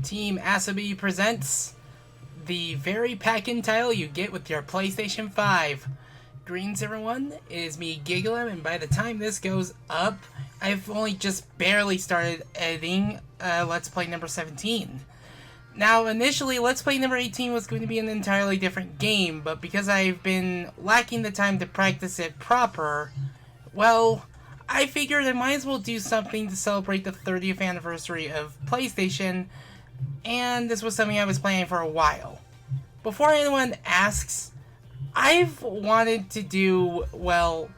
Team Asabi presents the very pack-in title you get with your PlayStation 5. Greetings everyone, it is me Gigalem, and by the time this goes up, I've only just barely started editing Let's Play number 17. Now, initially, Let's Play number 18 was going to be an entirely different game, but because I've been lacking the time to practice it proper, well, I figured I might as well do something to celebrate the 30th anniversary of PlayStation, and this was something I was planning for a while. Before anyone asks, I've wanted to do, well,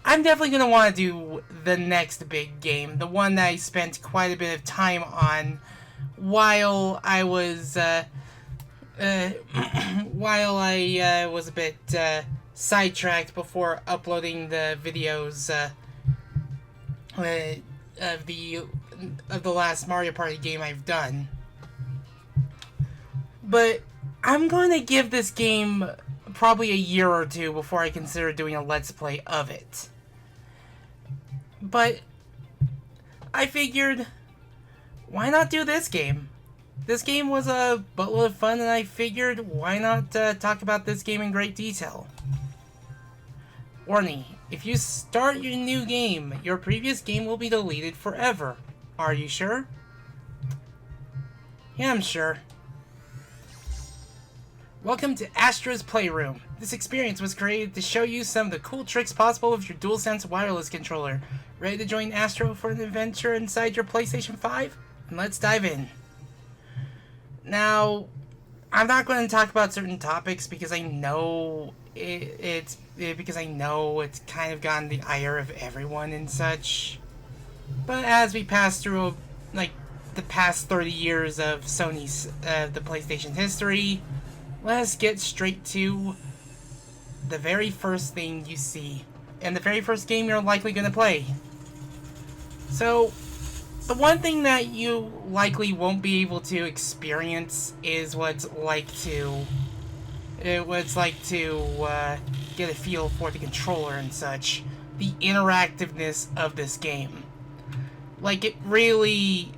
I'm definitely going to want to do the next big game, the one that I spent quite a bit of time on while I was, was a bit sidetracked before uploading the videos of the last Mario Party game I've done. But I'm going to give this game probably a year or two before I consider doing a Let's Play of it. But I figured, why not do this game? This game was a buttload of fun, and I figured, why not talk about this game in great detail? Warning, if you start your new game, your previous game will be deleted forever. Are you sure? Yeah, I'm sure. Welcome to Astro's Playroom. This experience was created to show you some of the cool tricks possible with your DualSense wireless controller. Ready to join Astro for an adventure inside your PlayStation 5? And let's dive in. Now, I'm not going to talk about certain topics because I know it's kind of gotten the ire of everyone and such. But as we pass through the past 30 years of Sony's the PlayStation history, let's get straight to the very first thing you see, and the very first game you're likely going to play. So, the one thing that you likely won't be able to experience is what it's like to get a feel for the controller and such. The interactiveness of this game. Like, it really,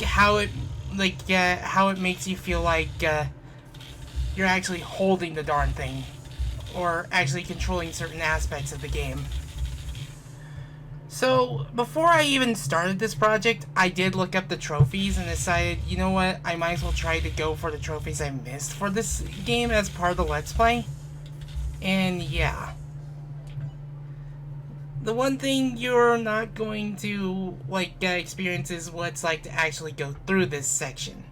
how it makes you feel like, you're actually holding the darn thing, or actually controlling certain aspects of the game. So, before I even started this project, I did look up the trophies and decided, you know what, I might as well try to go for the trophies I missed for this game as part of the Let's Play. And yeah. The one thing you're not going to, experience is what it's like to actually go through this section.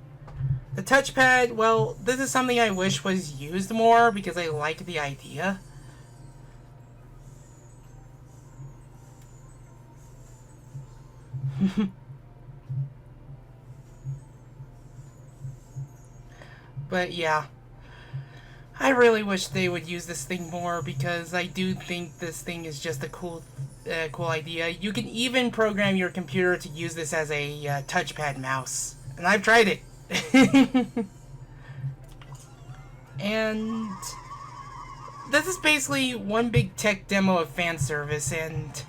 The touchpad, well, this is something I wish was used more because I like the idea. But yeah, I really wish they would use this thing more because I do think this thing is just a cool idea. You can even program your computer to use this as a touchpad mouse, and I've tried it. And this is basically one big tech demo of fan service, and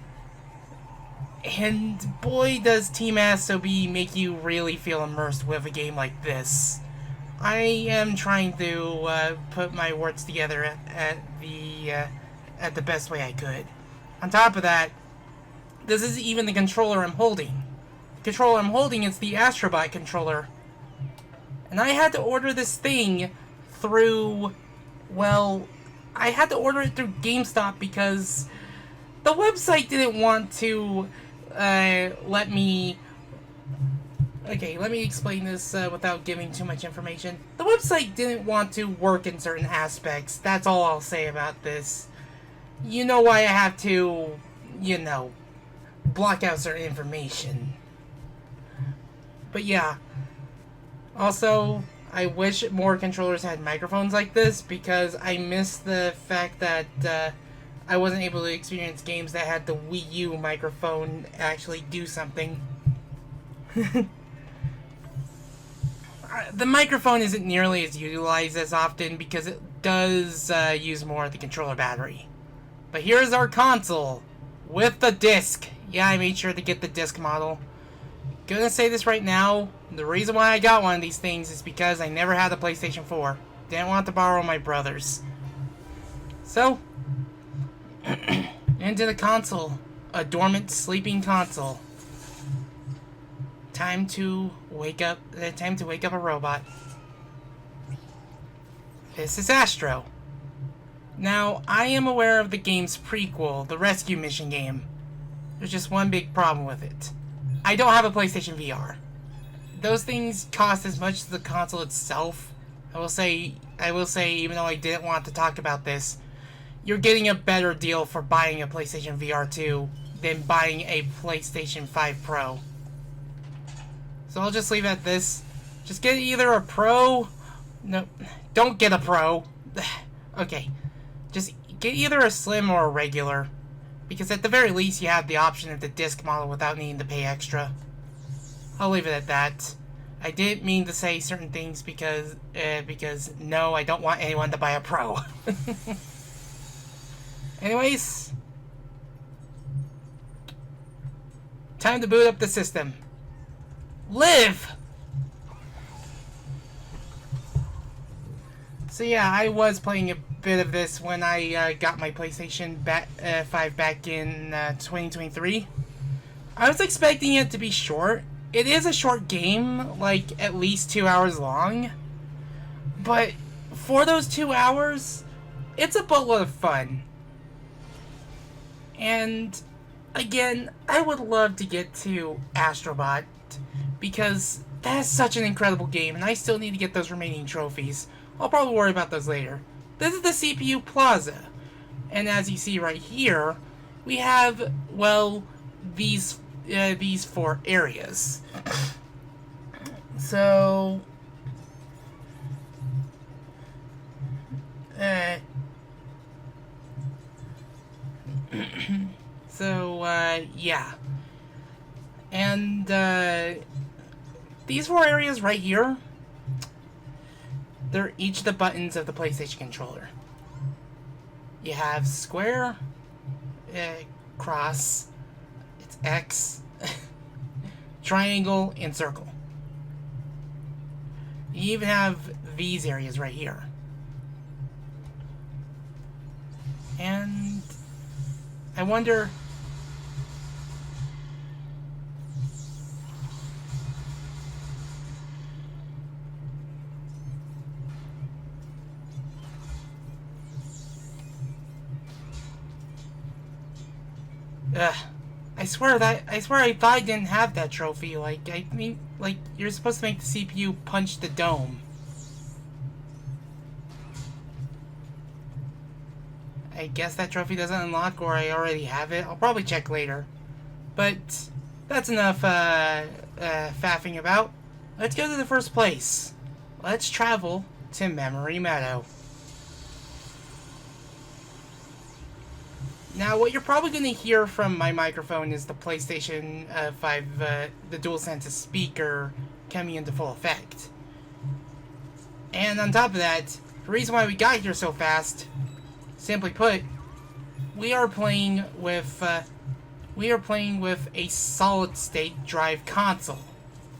boy does Team Asobi make you really feel immersed with a game like this. I am trying to put my words together at the best way I could. On top of that, this is even the controller I'm holding. The controller I'm holding is the Astrobot controller. And I had to order this thing through, well, I had to order it through GameStop because the website didn't want to let me... Okay, let me explain this without giving too much information. The website didn't want to work in certain aspects. That's all I'll say about this. You know why I have to, block out certain information. But yeah. Also, I wish more controllers had microphones like this because I miss the fact that I wasn't able to experience games that had the Wii U microphone actually do something. The microphone isn't nearly as utilized as often because it does use more of the controller battery. But here's our console with the disc. Yeah, I made sure to get the disc model. Gonna say this right now, The reason why I got one of these things is because I never had a PlayStation 4. Didn't want to borrow my brother's. So, into the console. A dormant, sleeping console. Time to wake up a robot. This is Astro. Now, I am aware of the game's prequel, the Rescue Mission game. There's just one big problem with it. I don't have a PlayStation VR. Those things cost as much as the console itself. I will say, even though I didn't want to talk about this, you're getting a better deal for buying a PlayStation VR 2 than buying a PlayStation 5 Pro. So I'll just leave it at this. Just get either a Pro... No, don't get a Pro. Okay. Just get either a Slim or a regular. Because at the very least you have the option of the disc model without needing to pay extra. I'll leave it at that. I didn't mean to say certain things because no, I don't want anyone to buy a Pro. Anyways. Time to boot up the system. Live! So yeah, I was playing a bit of this when I got my PlayStation 5 back in 2023. I was expecting it to be short. It is a short game, like at least 2 hours long. But for those 2 hours, it's a boatload of fun. And again, I would love to get to Astrobot because that is such an incredible game, and I still need to get those remaining trophies. I'll probably worry about those later. This is the CPU Plaza, and as you see right here, we have, well, these 4 areas. So, yeah. And, these 4 areas right here, they're each the buttons of the PlayStation controller. You have square, cross, it's X, triangle, and circle. You even have these areas right here. And I wonder... I swear I thought I didn't have that trophy. Like, I mean, like, you're supposed to make the CPU punch the dome. I guess that trophy doesn't unlock, or I already have it. I'll probably check later. But that's enough faffing about. Let's go to the first place. Let's travel to Memory Meadow. Now, what you're probably going to hear from my microphone is the PlayStation 5, the DualSense speaker coming into full effect. And on top of that, the reason why we got here so fast, simply put, we are playing with a solid-state drive console.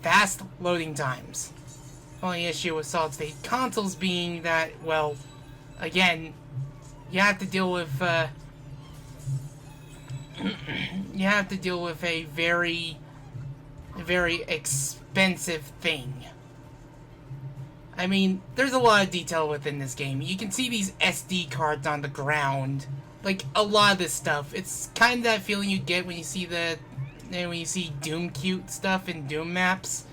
Fast loading times. Only issue with solid-state consoles being that, well, again, you have to deal with a very, very expensive thing. I mean, there's a lot of detail within this game. You can see these SD cards on the ground. Like, a lot of this stuff. It's kind of that feeling you get when you see Doom cute stuff in Doom maps.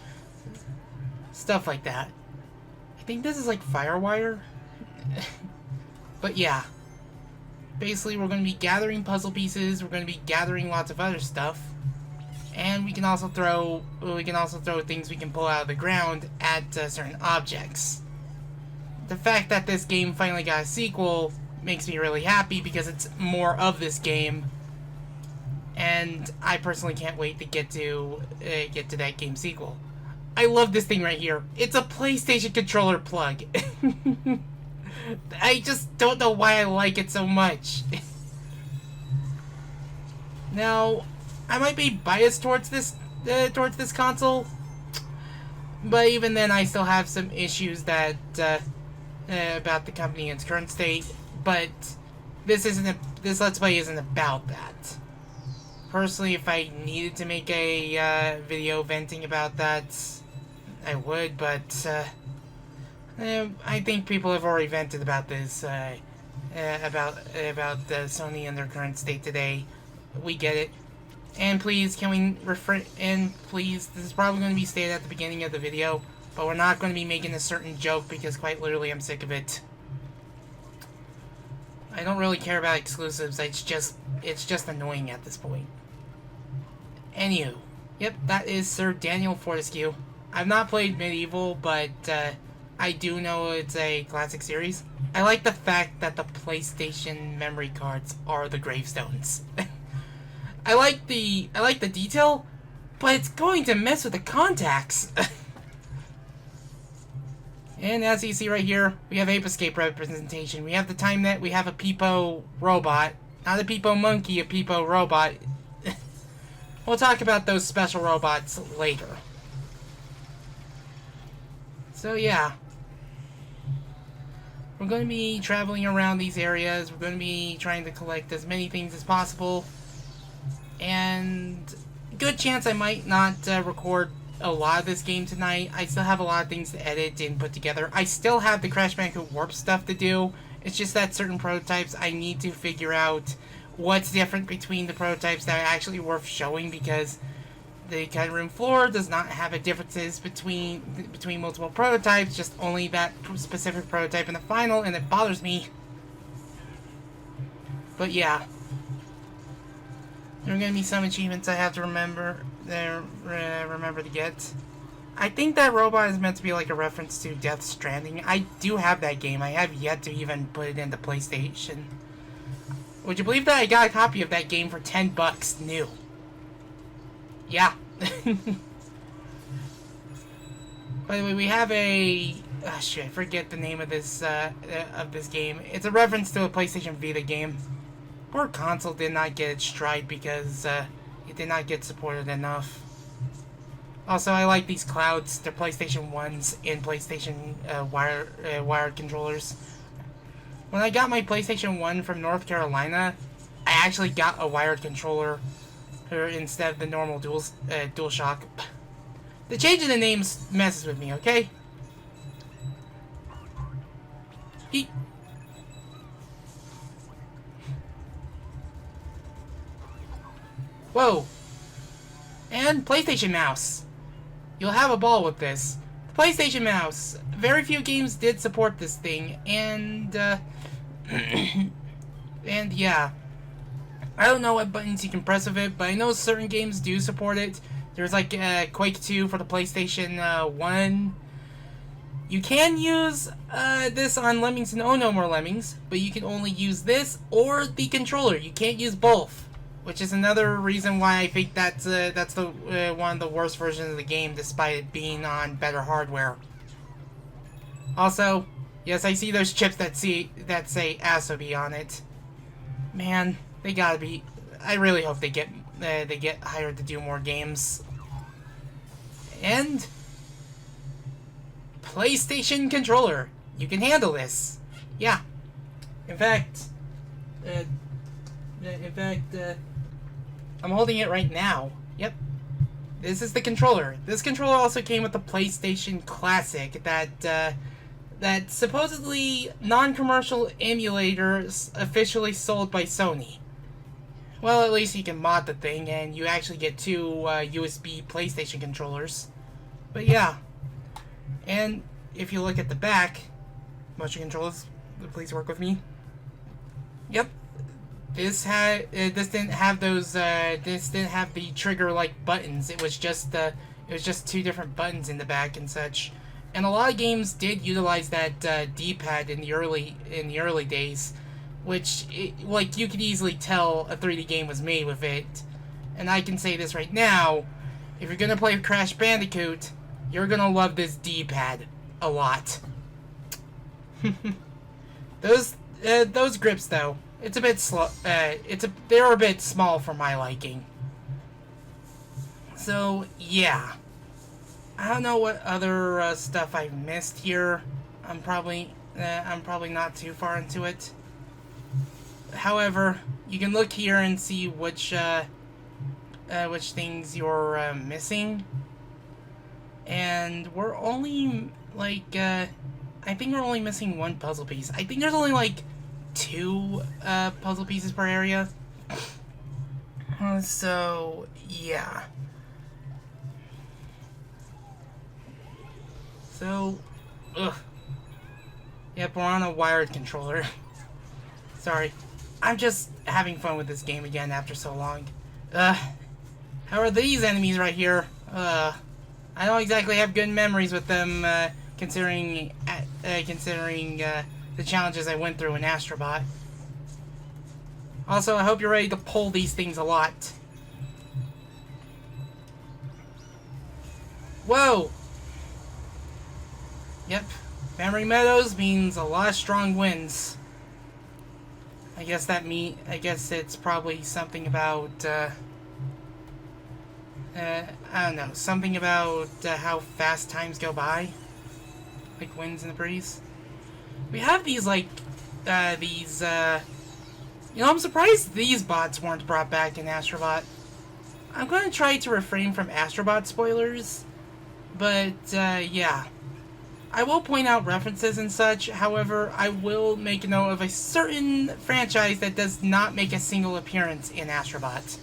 Stuff like that. I think this is like Firewire. But yeah. Basically, we're going to be gathering puzzle pieces. We're going to be gathering lots of other stuff, and we can also throw things we can pull out of the ground at certain objects. The fact that this game finally got a sequel makes me really happy because it's more of this game, and I personally can't wait to get to that game sequel. I love this thing right here. It's a PlayStation controller plug. I just don't know why I like it so much. Now, I might be biased towards this console. But even then, I still have some issues that about the company in its current state. But this Let's Play isn't about that. Personally, if I needed to make a video venting about that, I would. But I think people have already vented about this, about Sony and their current state today. We get it. And please, can we please, this is probably going to be stated at the beginning of the video, but we're not going to be making a certain joke because quite literally I'm sick of it. I don't really care about exclusives, it's just annoying at this point. Anywho, yep, that is Sir Daniel Fortescue. I've not played Medieval, but I do know it's a classic series. I like the fact that the PlayStation memory cards are the gravestones. I like the detail, but it's going to mess with the contacts. And as you see right here, we have Ape Escape representation. We have the time net. We have a Peepo robot, not a Peepo monkey, a Peepo robot. We'll talk about those special robots later. So yeah, we're going to be traveling around these areas. We're going to be trying to collect as many things as possible. And good chance I might not record a lot of this game tonight. I still have a lot of things to edit and put together. I still have the Crash Bandicoot Warp stuff to do. It's just that certain prototypes I need to figure out what's different between the prototypes that are actually worth showing, because the cutting room floor does not have a differences between multiple prototypes, just only that specific prototype in the final, and it bothers me. But yeah. There are going to be some achievements I have to remember to get. I think that robot is meant to be like a reference to Death Stranding. I do have that game. I have yet to even put it into PlayStation. Would you believe that I got a copy of that game for $10 new? Yeah. By the way, we have a... Oh, shit, I forget the name of this game. It's a reference to a PlayStation Vita game. Poor console did not get its stride because it did not get supported enough. Also, I like these clouds. They're PlayStation 1s and PlayStation wired controllers. When I got my PlayStation 1 from North Carolina, I actually got a wired controller instead of the normal DualShock. The change in the names messes with me, okay? Whoa! And PlayStation Mouse. You'll have a ball with this. The PlayStation Mouse. Very few games did support this thing, and and yeah. I don't know what buttons you can press with it, but I know certain games do support it. There's like Quake 2 for the PlayStation 1. You can use this on Lemmings and Oh No More Lemmings, but you can only use this or the controller. You can't use both. Which is another reason why I think that's the one of the worst versions of the game, despite it being on better hardware. Also, yes, I see those chips that say Astro on it. Man, they gotta be. I really hope they get hired to do more games. And PlayStation controller, you can handle this. Yeah. In fact, I'm holding it right now. Yep. This is the controller. This controller also came with the PlayStation Classic, that supposedly non-commercial emulators officially sold by Sony. Well, at least you can mod the thing, and you actually get two USB PlayStation controllers. But yeah. And if you look at the back, motion controls, please work with me. Yep. This didn't have those. This didn't have the trigger-like buttons. It was just two different buttons in the back and such. And a lot of games did utilize that D-pad in the early days, which like you could easily tell a 3D game was made with it. And I can say this right now: if you're gonna play Crash Bandicoot, you're gonna love this D-pad a lot. Those grips though. It's a bit slow. They're a bit small for my liking. So yeah. I don't know what other stuff I've missed here. I'm probably not too far into it. However, you can look here and see which things you're missing. And we're only like I think we're only missing one puzzle piece. I think there's only like 2 puzzle pieces per area. So yeah. So, yep, we're on a wired controller. Sorry. I'm just having fun with this game again after so long. How are these enemies right here? I don't exactly have good memories with them, considering the challenges I went through in Astrobot. Also, I hope you're ready to pull these things a lot. Whoa! Yep, Memory Meadows means a lot of strong winds. I guess it's probably something about, I don't know, something about how fast times go by. Like winds in the breeze. We have these, like, you know, I'm surprised these bots weren't brought back in Astrobot. I'm gonna try to refrain from Astrobot spoilers, but, yeah. I will point out references and such, however, I will make a note of a certain franchise that does not make a single appearance in Astrobot.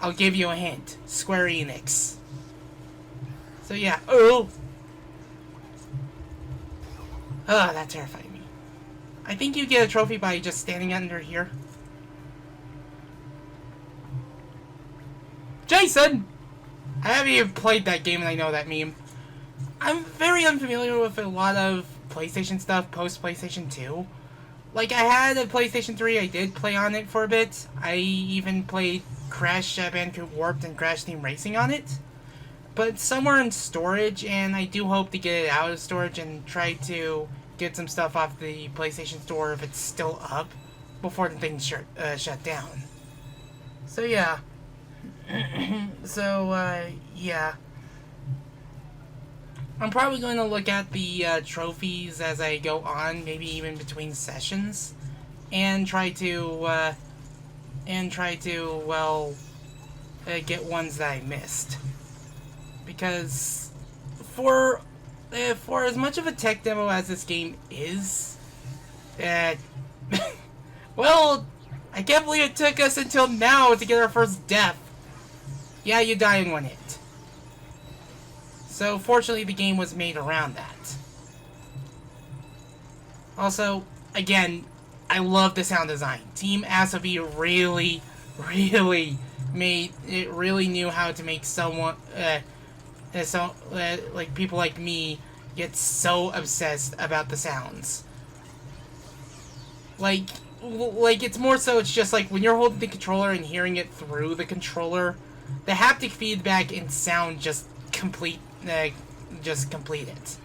I'll give you a hint. Square Enix. So yeah. Oh! Ugh, that terrified me. I think you get a trophy by just standing under here. Jason! I haven't even played that game and I know that meme. I'm very unfamiliar with a lot of PlayStation stuff post-PlayStation 2. Like, I had a PlayStation 3, I did play on it for a bit. I even played Crash Bandicoot Warped and Crash Team Racing on it. But it's somewhere in storage, and I do hope to get it out of storage and try to get some stuff off the PlayStation Store if it's still up before the thing shut down. So, yeah. Yeah. I'm probably going to look at the trophies as I go on, maybe even between sessions, and try to, get ones that I missed. Because for as much of a tech demo as this game is, well, I can't believe it took us until now to get our first death. Yeah, you die in one hit. So, fortunately, the game was made around that. Also, again, I love the sound design. Team Asobi really knew how to make someone, like, people like me get so obsessed about the sounds. Like, it's more so, it's just like, when you're holding the controller and hearing it through the controller, the haptic feedback and sound just complete it.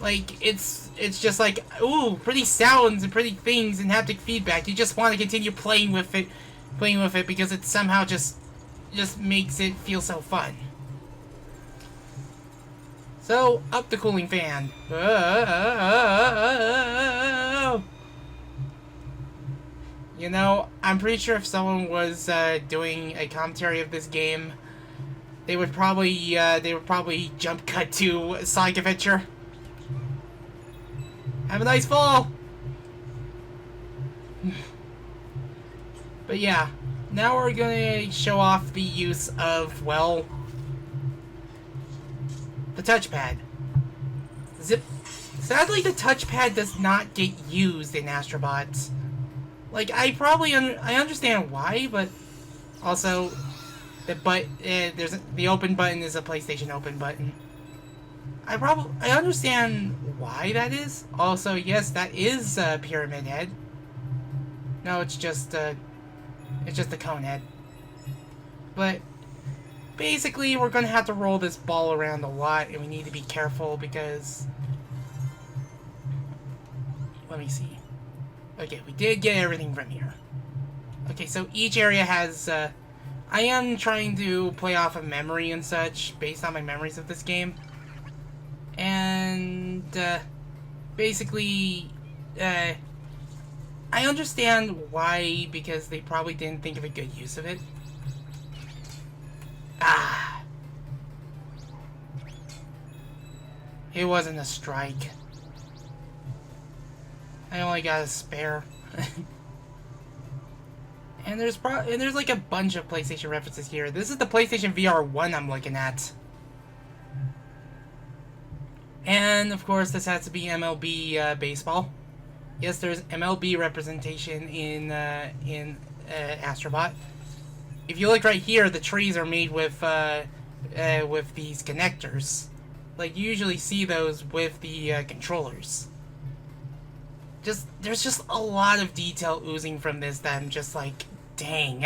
Like, it's just like, ooh, pretty sounds and pretty things and haptic feedback. You just want to continue playing with it because it somehow just makes it feel so fun. So, up the cooling fan. You know, I'm pretty sure if someone was doing a commentary of this game, they would probably jump cut to Sonic Adventure. Have a nice fall! But yeah, now we're gonna show off the use of, well, the touchpad. Sadly, the touchpad does not get used in Astrobot. Like, I understand why, but also the open button is a PlayStation open button. I understand why that is. Also, yes, that is a Pyramid Head. No, it's just a cone head. But basically, we're gonna have to roll this ball around a lot, and we need to be careful because, let me see. Okay, we did get everything from here. Okay, so each area has I am trying to play off of memory and such, based on my memories of this game. And, basically, I understand why, because they probably didn't think of a good use of it. Ah. It wasn't a strike. I only got a spare. And there's like a bunch of PlayStation references here. This is the PlayStation VR 1 I'm looking at. And of course this has to be MLB baseball. Yes, there's MLB representation in Astrobot. If you look right here, the trees are made with these connectors. Like, you usually see those with the controllers. There's just a lot of detail oozing from this that I'm just like, dang.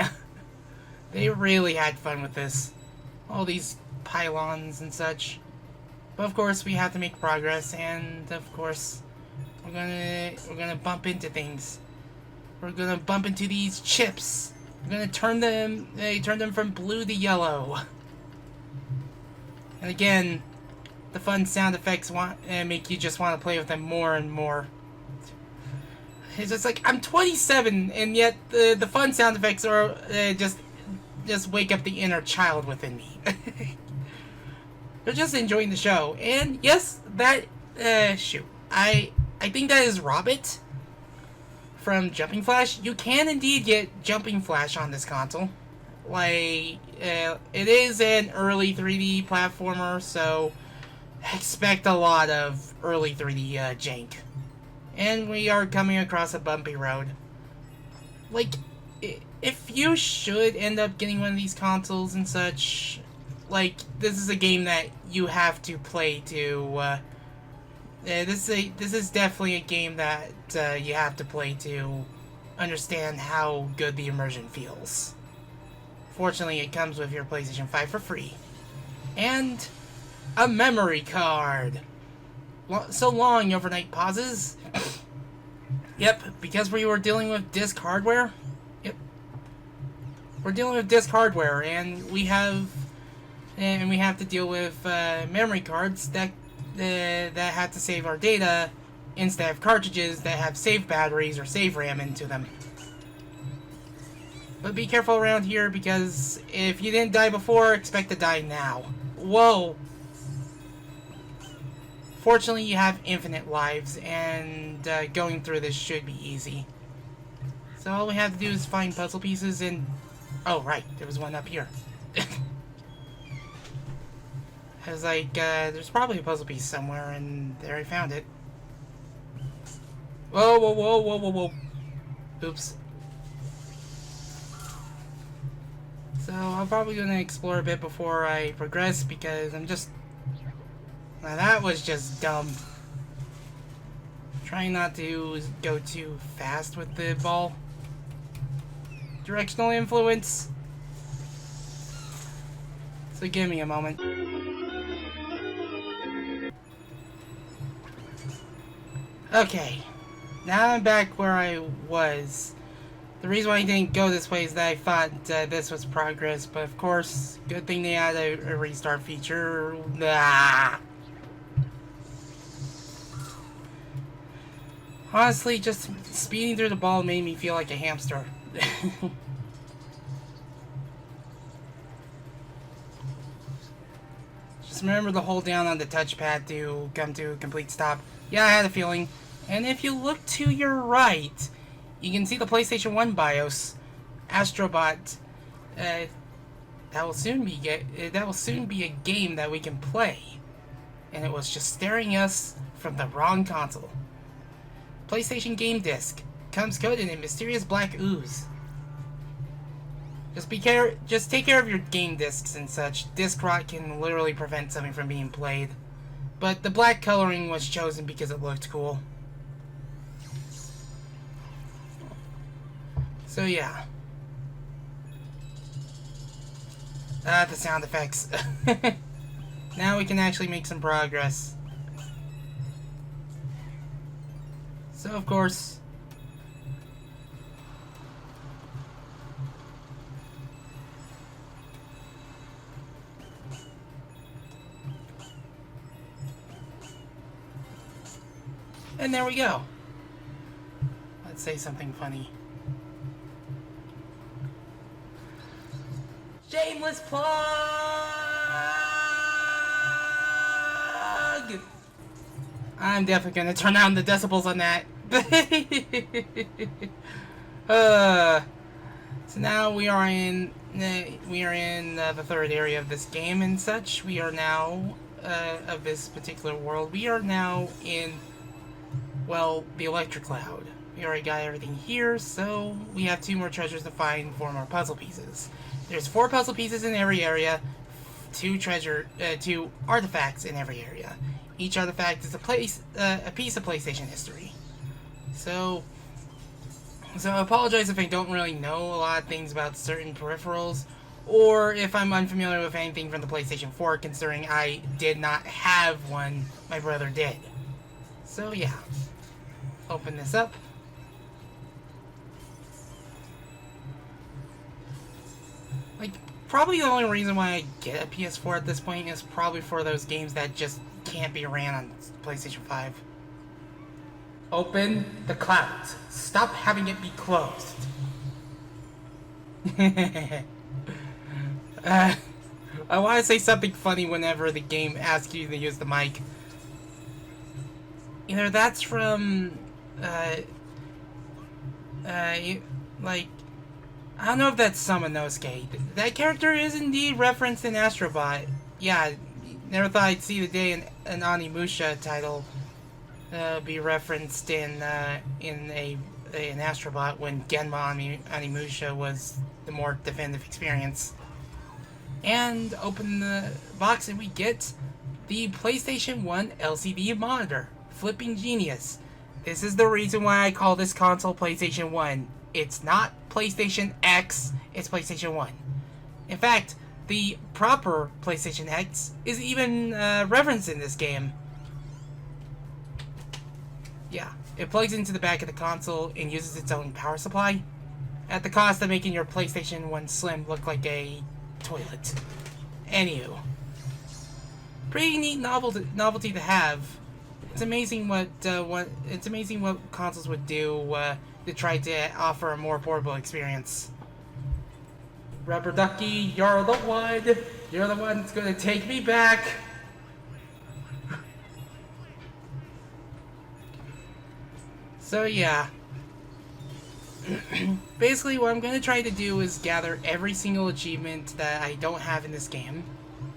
They really had fun with this. All these pylons and such. But of course, we have to make progress, and of course, we're gonna bump into things. We're gonna bump into these chips. We're gonna turn them from blue to yellow. And again, the fun sound effects make you just want to play with them more and more. It's just like, I'm 27, and yet the fun sound effects are just wake up the inner child within me. They're just enjoying the show. And yes, that shoot, I think that is Robert from Jumping Flash. You can indeed get Jumping Flash on this console. Like, it is an early 3D platformer, so expect a lot of early 3D jank. And we are coming across a bumpy road. Like, if you should end up getting one of these consoles and such, like, this is a game that you have to play to, this is definitely a game that you have to play to understand how good the immersion feels. Fortunately, it comes with your PlayStation 5 for free. And a memory card. So long, overnight pauses. Yep, because we were dealing with disk hardware. Yep. We're dealing with disk hardware, and we have to deal with memory cards that have to save our data instead of cartridges that have save batteries or save RAM into them. But be careful around here, because if you didn't die before, expect to die now. Whoa! Fortunately, you have infinite lives, and going through this should be easy. So all we have to do is find puzzle pieces and... Oh, right, there was one up here. I was like, there's probably a puzzle piece somewhere, and there I found it. Whoa, whoa, whoa, whoa, whoa, whoa. Oops. So I'm probably going to explore a bit before I progress, because I'm just... Now that was just dumb. Trying not to go too fast with the ball. Directional influence. So give me a moment. Okay. Now I'm back where I was. The reason why I didn't go this way is that I thought this was progress, but of course, good thing they had a restart feature. Ah. Honestly, just speeding through the ball made me feel like a hamster. Just remember to hold down on the touchpad to come to a complete stop. Yeah, I had a feeling. And if you look to your right, you can see the PlayStation 1 BIOS, Astrobot. That will soon be a game that we can play. And it was just staring us from the wrong console. PlayStation game disc comes coated in mysterious black ooze. Just take care of your game discs and such. Disc rot can literally prevent something from being played. But the black coloring was chosen because it looked cool. So yeah. The sound effects. Now we can actually make some progress. So of course, And there we go. Let's say something funny. Shameless plug! I'm definitely gonna turn down the decibels on that. So now we are in the third area of this game and such. We are now of this particular world. We are now in, well, the Electric Cloud. We already got everything here, so we have 2 more treasures to find, 4 more puzzle pieces. There's 4 puzzle pieces in every area, 2 artifacts in every area. Each artifact is a piece of PlayStation history. So I apologize if I don't really know a lot of things about certain peripherals, or if I'm unfamiliar with anything from the PlayStation 4, considering I did not have one, my brother did. So yeah, open this up. Like, probably the only reason why I get a PS4 at this point is probably for those games that just can't be ran on PlayStation 5. Open the clouds. Stop having it be closed. I want to say something funny whenever the game asks you to use the mic. Either that's from, like, I don't know if that's Samanosuke. That character is indeed referenced in Astro. Yeah, never thought I'd see the day an Onimusha title be referenced in an Astrobot when Genma Onimusha was the more definitive experience. And open the box and we get the PlayStation 1 LCD monitor. Flipping genius. This is the reason why I call this console PlayStation 1. It's not PlayStation X, it's PlayStation 1. In fact, the proper PlayStation X is even referenced in this game. Yeah, it plugs into the back of the console and uses its own power supply, at the cost of making your PlayStation 1 Slim look like a toilet. Anywho, pretty neat novelty to have. It's amazing what consoles would do to try to offer a more portable experience. Rubber Ducky, you're the one. You're the one that's gonna take me back. So yeah. Basically what I'm going to try to do is gather every single achievement that I don't have in this game.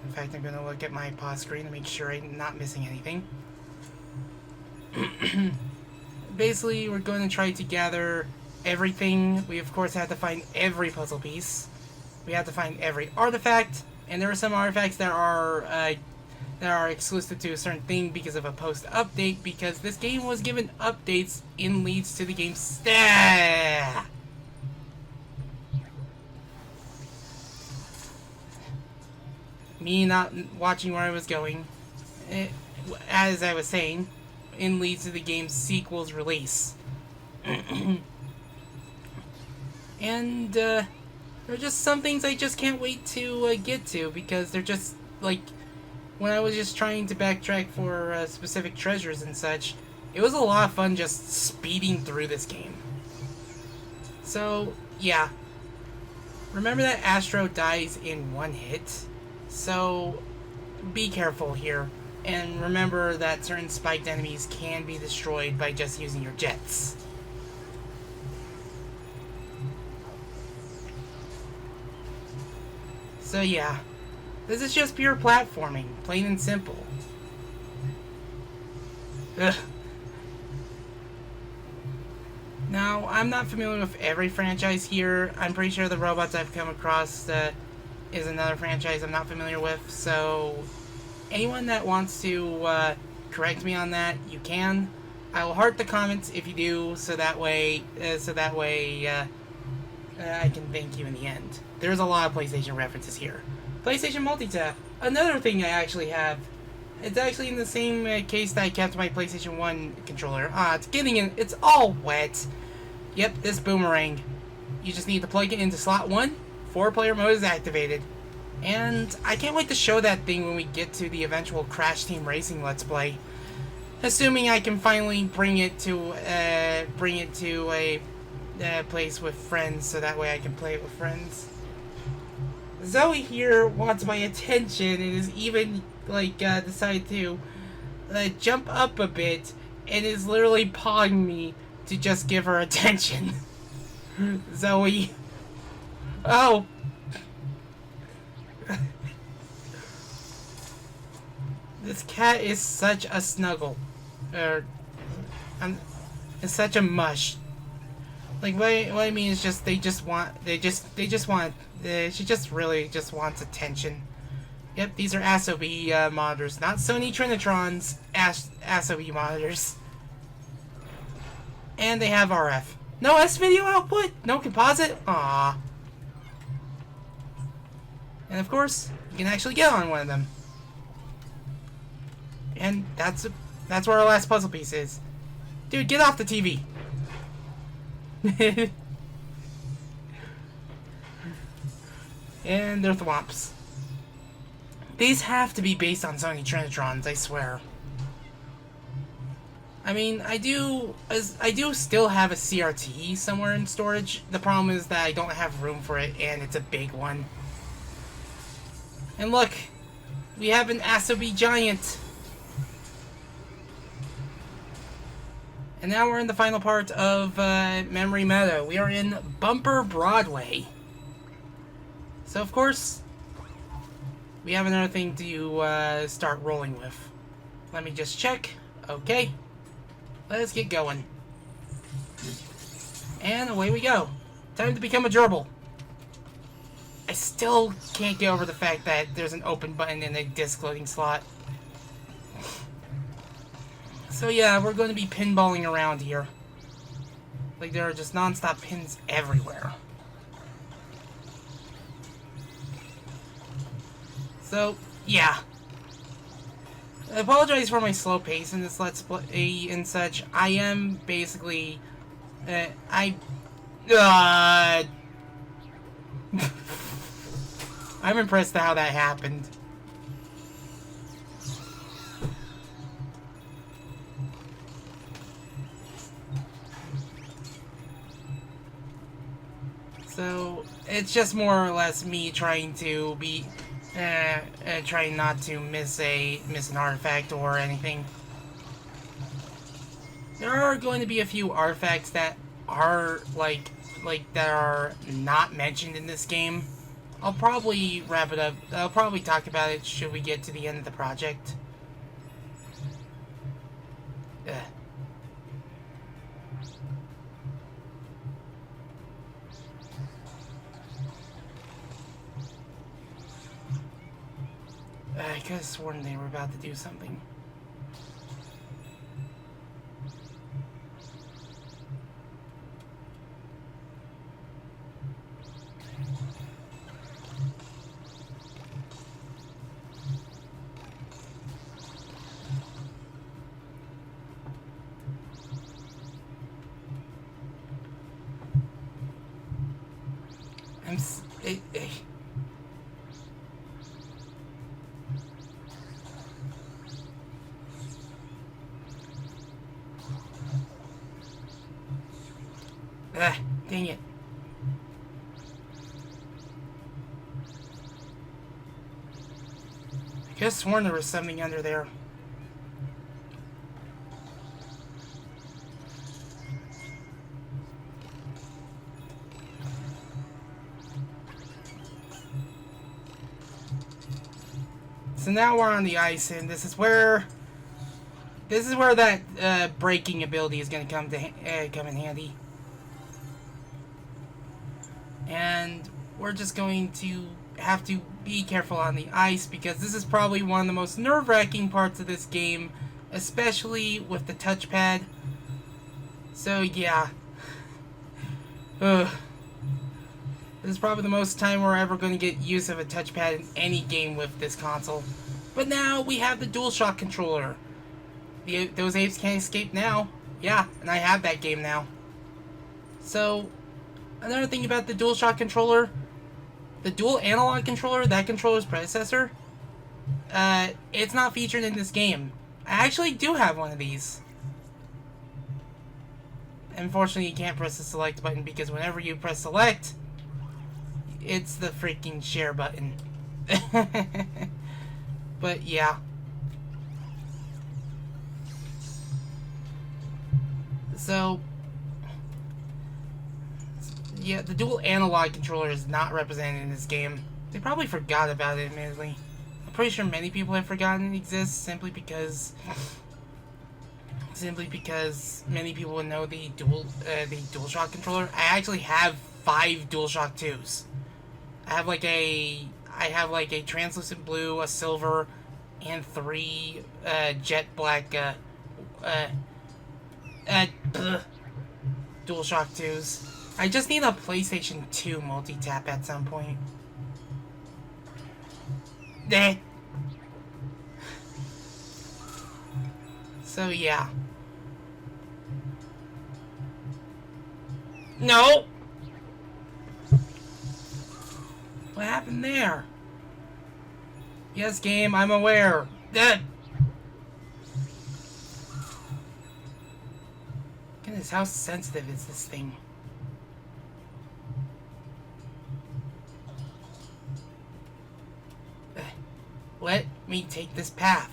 In fact, I'm going to look at my pause screen to make sure I'm not missing anything. Basically, we're going to try to gather everything. We of course have to find every puzzle piece. We have to find every artifact, and there are some artifacts that are exclusive to a certain thing because of a post-update, because this game was given updates in leads to the game's stat. Me not watching where I was going, as I was saying, in leads to the game's sequel's release. And there are just some things I just can't wait to get to, because they're just, like, when I was just trying to backtrack for specific treasures and such, it was a lot of fun just speeding through this game. So, yeah. Remember that Astro dies in one hit, so be careful here. And remember that certain spiked enemies can be destroyed by just using your jets. So yeah. This is just pure platforming, plain and simple. Ugh. Now, I'm not familiar with every franchise here. I'm pretty sure the robots I've come across is another franchise I'm not familiar with. So, anyone that wants to correct me on that, you can. I will heart the comments if you do, so that way I can thank you in the end. There's a lot of PlayStation references here. PlayStation Multitap, another thing I actually have. It's actually in the same case that I kept my PlayStation 1 controller. It's getting in. It's all wet. Yep, this boomerang. You just need to plug it into slot 1. 4-player mode is activated. And I can't wait to show that thing when we get to the eventual Crash Team Racing Let's Play. Assuming I can finally bring it to a place with friends, so that way I can play it with friends. Zoe here wants my attention and is even like decided to jump up a bit and is literally pawing me to just give her attention. Zoe. Oh. This cat is such a snuggle. It's such a mush. Like what I mean is just she just really just wants attention. Yep, these are ASOB monitors, not Sony Trinitrons. ASOB monitors, and they have RF. No S-video output, no composite. Aww. And of course, you can actually get on one of them. And that's where our last puzzle piece is. Dude, get off the TV. And they're thwomps. These have to be based on Sony Trinitrons, I swear. I mean, I do still have a CRT somewhere in storage. The problem is that I don't have room for it, and it's a big one. And look, we have an ASOB giant. And now we're in the final part of Memory Meadow. We are in Bumper Broadway. So, of course, we have another thing to start rolling with. Let me just check. Okay. Let's get going. And away we go. Time to become a gerbil. I still can't get over the fact that there's an open button in a disc loading slot. So yeah, we're going to be pinballing around here. Like there are just non-stop pins everywhere. So, yeah. I apologize for my slow pace in this Let's Play and such. I am basically... I'm impressed at how that happened. So, it's just more or less me trying to be... trying not to miss an artifact or anything. There are going to be a few artifacts that are that are not mentioned in this game. I'll probably wrap it up. I'll probably talk about it should we get to the end of the project. I could have sworn they were about to do something. Dang it. I could have sworn there was something under there. So now we're on the ice, and this is where that braking ability is going to come in handy. And we're just going to have to be careful on the ice because this is probably one of the most nerve-wracking parts of this game, especially with the touchpad. So yeah. This is probably the most time we're ever going to get use of a touchpad in any game with this console. But now we have the DualShock controller. Those apes can't escape now. Yeah, and I have that game now. So, another thing about the DualShock controller, the dual analog controller, that controller's predecessor, it's not featured in this game. I actually do have one of these. Unfortunately, you can't press the select button because whenever you press select, it's the freaking share button. But yeah. So, yeah, the dual analog controller is not represented in this game. They probably forgot about it, admittedly. I'm pretty sure many people have forgotten it exists simply because many people would know the DualShock controller. I actually have 5 DualShock 2s. I have like a translucent blue, a silver, and 3 jet black DualShock 2s. I just need a PlayStation 2 multi-tap at some point. So yeah. No! What happened there? Yes, game, I'm aware. Goodness, how sensitive is this thing? Let me take this path.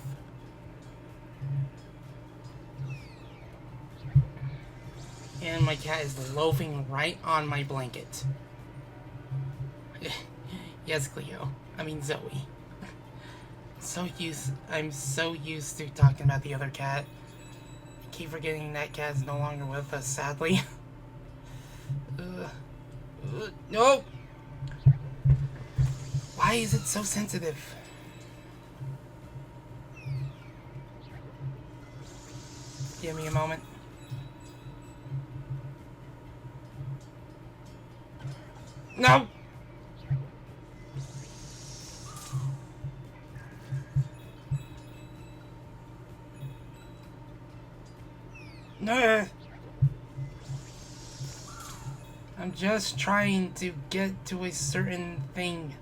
And my cat is loafing right on my blanket. Yes, Cleo. I mean Zoe. I'm so used to talking about the other cat. I keep forgetting that cat is no longer with us, sadly. No! Why is it so sensitive? Give me a moment. No! No! I'm just trying to get to a certain thing.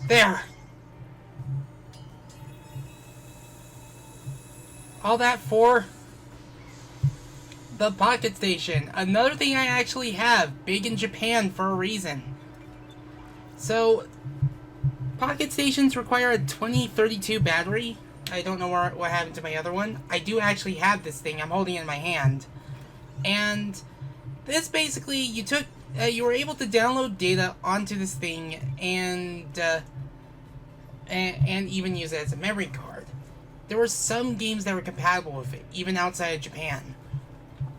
There! All that for the Pocket Station. Another thing I actually have, big in Japan for a reason. So, Pocket Stations require a 2032 battery. I don't know what happened to my other one. I do actually have this thing. I'm holding it in my hand. And this basically, you were able to download data onto this thing and even use it as a memory card. There were some games that were compatible with it, even outside of Japan.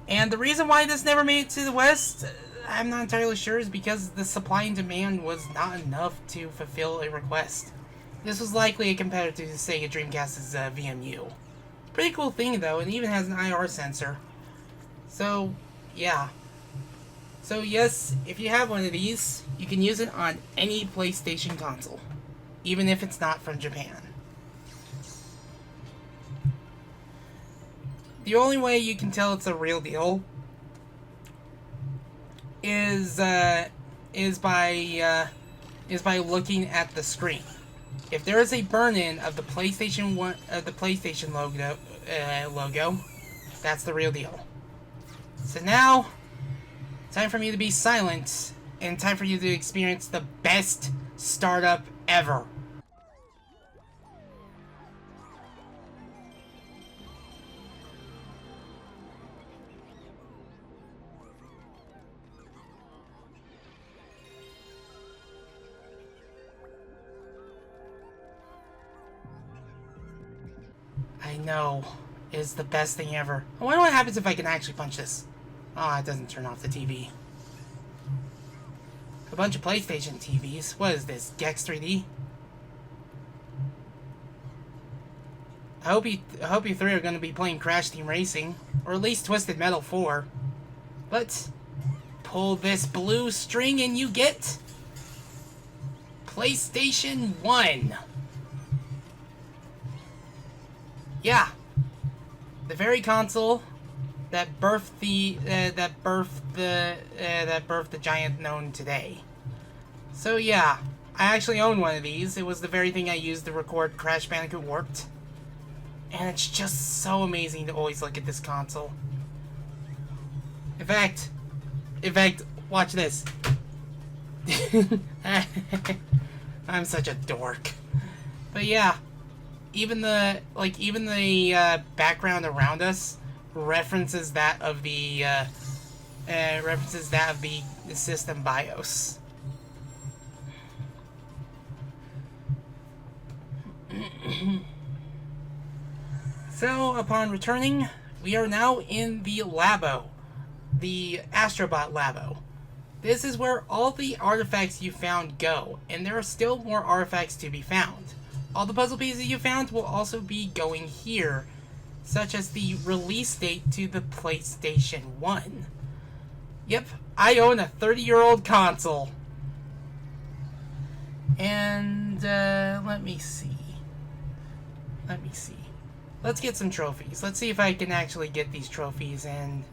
And the reason why this never made it to the West, I'm not entirely sure, is because the supply and demand was not enough to fulfill a request. This was likely a competitor to Sega Dreamcast's VMU. Pretty cool thing though, it even has an IR sensor. So, yeah. So yes, if you have one of these, you can use it on any PlayStation console, even if it's not from Japan. The only way you can tell it's a real deal is by looking at the screen. If there is a burn-in of the PlayStation logo, that's the real deal. So now, time for me to be silent, and time for you to experience the best startup ever. I know. It's the best thing ever. I wonder what happens if I can actually punch this. Ah, it doesn't turn off the TV. A bunch of PlayStation TVs. What is this, Gex 3D? I hope you three are going to be playing Crash Team Racing, or at least Twisted Metal 4. But pull this blue string and you get PlayStation 1. Yeah. The very console that birthed the giant known today. So yeah, I actually own one of these. It was the very thing I used to record Crash Bandicoot Warped. And it's just so amazing to always look at this console. In fact, watch this. I'm such a dork. But yeah, even the background around us references that of the system BIOS. So, upon returning, we are now in the Labo, the Astrobot Labo. This is where all the artifacts you found go, and there are still more artifacts to be found. All the puzzle pieces you found will also be going here, such as the release date to the PlayStation 1. Yep, I own a 30-year-old console. And, let me see. Let's get some trophies. Let's see if I can actually get these trophies. And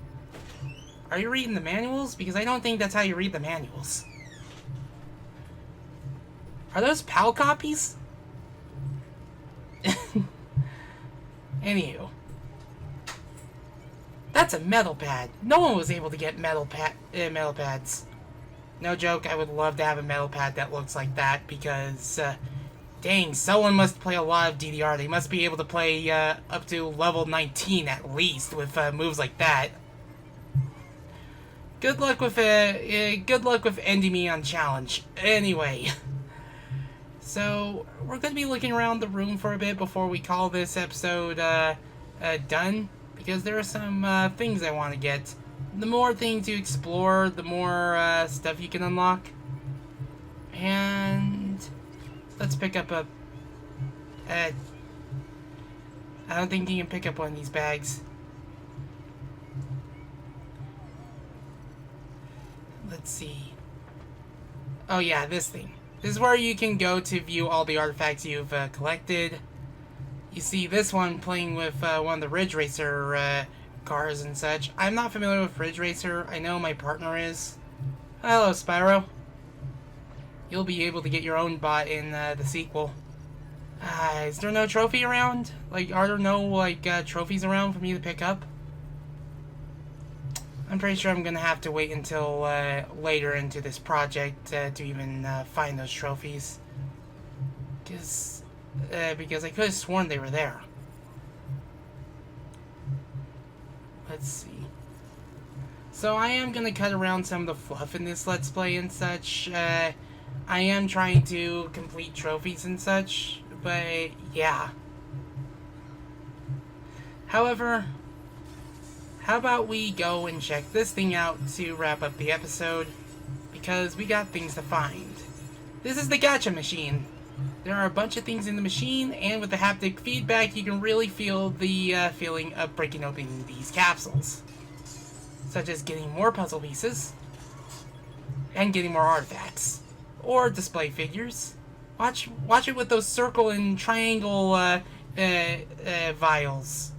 are you reading the manuals? Because I don't think that's how you read the manuals. Are those PAL copies? Anywho. That's a metal pad. No one was able to get metal pads. No joke, I would love to have a metal pad that looks like that because... dang, someone must play a lot of DDR. They must be able to play up to level 19 at least with moves like that. Good luck with ending me on challenge. Anyway, so we're going to be looking around the room for a bit before we call this episode done, because there are some things I want to get. The more things you explore, the more stuff you can unlock. And let's pick up a... I don't think you can pick up one of these bags. Let's see. Oh yeah, this thing. This is where you can go to view all the artifacts you've collected. You see this one playing with one of the Ridge Racer cars and such. I'm not familiar with Ridge Racer. I know my partner is. Hello, Spyro. You'll be able to get your own bot in the sequel. Is there no trophy around? Like, are there no, trophies around for me to pick up? I'm pretty sure I'm gonna have to wait until later into this project to even find those trophies. Because I could have sworn they were there. Let's see. So I am gonna cut around some of the fluff in this Let's Play and such. I am trying to complete trophies and such, but yeah. However, how about we go and check this thing out to wrap up the episode, because we got things to find. This is the gacha machine. There are a bunch of things in the machine, and with the haptic feedback, you can really feel the feeling of breaking open these capsules. Such as getting more puzzle pieces, and getting more artifacts. Or display figures. Watch it with those circle and triangle vials.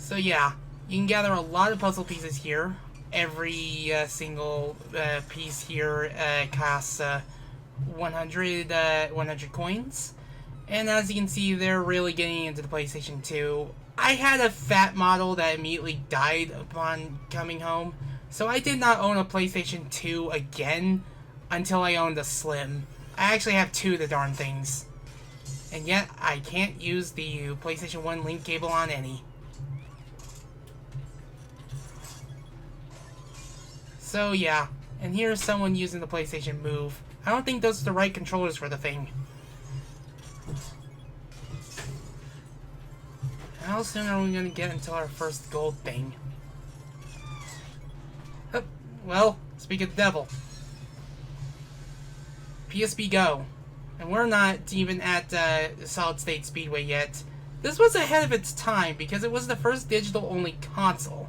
So yeah, you can gather a lot of puzzle pieces here. Every single piece here costs 100 coins. And as you can see, they're really getting into the PlayStation 2. I had a fat model that immediately died upon coming home. So I did not own a PlayStation 2 again until I owned a Slim. I actually have two of the darn things. And yet, I can't use the PlayStation 1 link cable on any. So yeah, and here's someone using the PlayStation Move. I don't think those are the right controllers for the thing. How soon are we going to get until our first gold thing? Well, speak of the devil. PSP Go. And we're not even at Solid State Speedway yet. This was ahead of its time because it was the first digital-only console.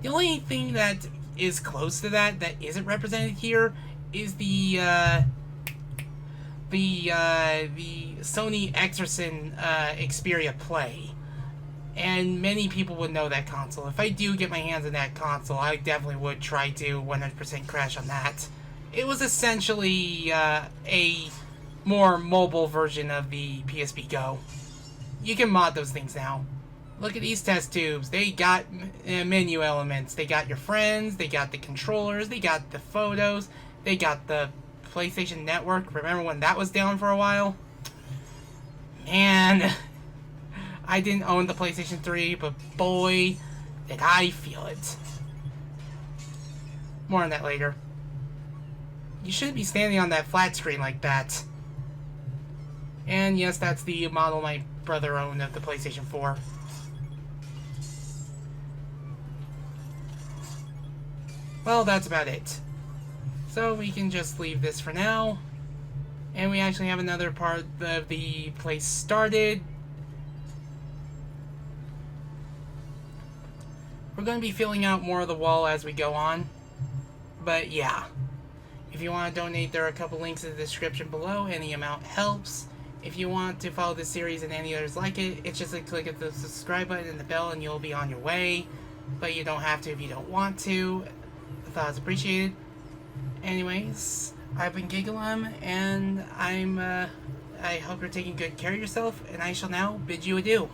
The only thing that is close to that isn't represented here is the the Sony Exerson Xperia Play. And many people would know that console. If I do get my hands on that console, I definitely would try to 100% crash on that. It was essentially a more mobile version of the PSP Go. You can mod those things now. Look at these test tubes. They got menu elements. They got your friends. They got the controllers. They got the photos. They got the PlayStation Network. Remember when that was down for a while? Man, I didn't own the PlayStation 3, but boy, did I feel it. More on that later. You shouldn't be standing on that flat screen like that. And yes, that's the model my brother owned of the PlayStation 4. Well, that's about it. So we can just leave this for now. And we actually have another part of the place started. We're going to be filling out more of the wall as we go on. But yeah. If you want to donate, there are a couple links in the description below. Any amount helps. If you want to follow this series and any others like it, it's just a click at the subscribe button and the bell and you'll be on your way. But you don't have to if you don't want to. The thought is appreciated. Anyways, I've been Gigalum, and I hope you're taking good care of yourself, and I shall now bid you adieu.